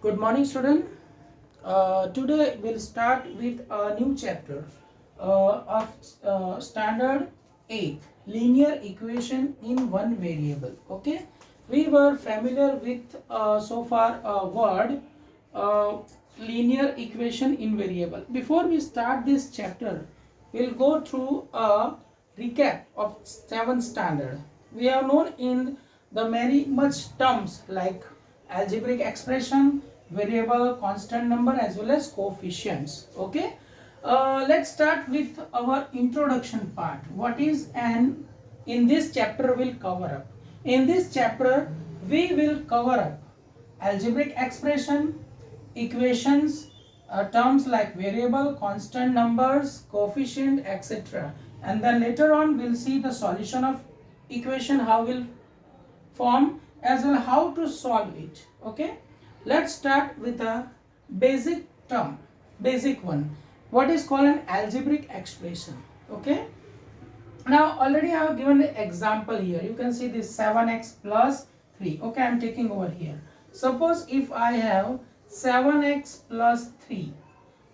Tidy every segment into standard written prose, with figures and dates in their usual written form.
Good morning, student. Today we'll start with a new chapter of standard 8, linear equation in one variable. Okay, we were familiar with so far a word linear equation in variable. Before we start this chapter, we'll go through a recap of 7th standard. We have known in the very much terms like algebraic expression, variable, constant number, as well as coefficients. Okay, let's start with our introduction part. What is an in this chapter will cover up. In this chapter we will cover up algebraic expression, equations, terms like variable, constant numbers, coefficient, etc. And then later on we'll see the solution of equation, how will form, as well how to solve it. Okay, let's start with a basic term, basic one, what is called an algebraic expression. Okay, now already I have given the example here. You can see this 7x plus 3. Okay, I am taking over here. Suppose if I have 7x plus 3,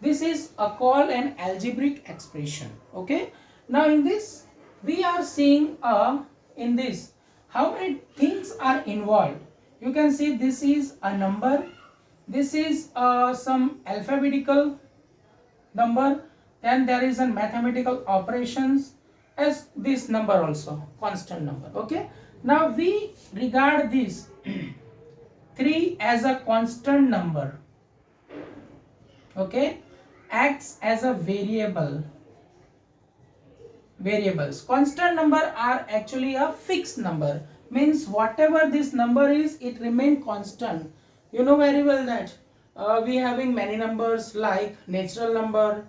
this is called an algebraic expression. Okay, now in this we are seeing in this how many things are involved. You can see this is a number, this is some alphabetical number, then there is a mathematical operations as this number also constant number. Okay, now we regard this 3 as a constant number. Okay, acts as a variables. Constant number are actually a fixed number, means whatever this number is, it remain constant. You know very well that we having many numbers like natural number,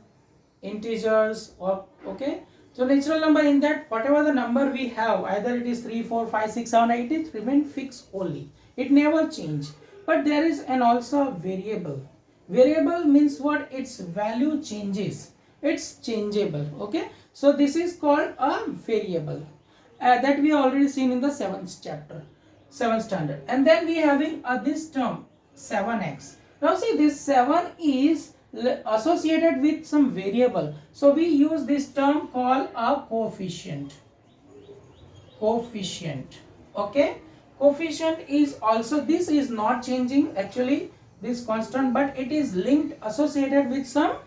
integers, or okay, so natural number, in that whatever the number we have, either it is 3 4 5 6 7 8, it remain fixed only, it never change. But there is an also variable. Variable means what? Its value changes, it's changeable. Okay, so this is called a variable that we already seen in the 7th chapter, 7th standard. And then we having this term 7x. Now see, this 7 is associated with some variable, so we use this term called a coefficient. Okay, coefficient is also, this is not changing actually, this constant, but it is linked, associated with some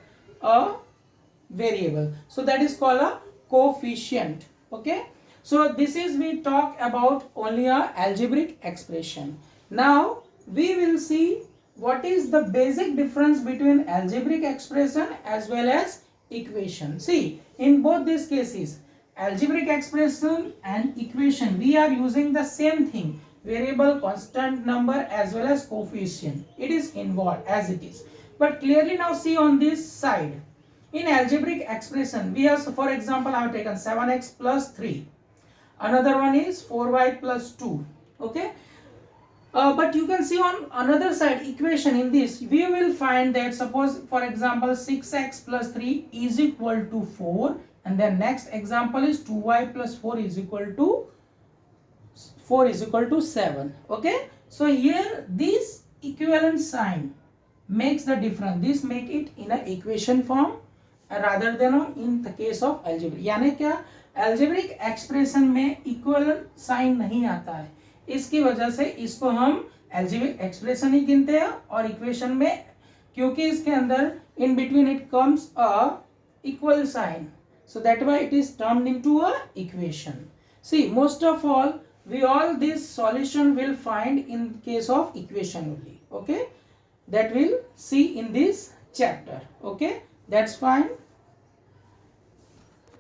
variable, so that is called a coefficient. Okay, so this is, we talk about only a algebraic expression. Now we will see what is the basic difference between algebraic expression as well as equation. See, in both these cases, algebraic expression and equation, we are using the same thing, variable, constant number, as well as coefficient. It is involved as it is. But clearly now see on this side, in algebraic expression we have, so for example I have taken 7x plus 3, another one is 4y plus 2. Okay, but you can see on another side equation, in this we will find that, suppose for example 6x plus 3 is equal to 4, and then next example is 2y plus 4 is equal to 7. Okay, so here this equivalent sign makes the difference, this make it in a equation form rather than in the case of algebra. यानी क्या, algebraic expression में equivalent sign नहीं आता है, इसकी वजह से इसको हम algebraic expression ही गिनते हैं, और equation में क्योंकि इसके अंदर in between it comes a equal sign, so that why it is turned into a equation. See, most of all we all this solution will find in case of equation only. Okay, that we'll see in this chapter. Okay, that's fine.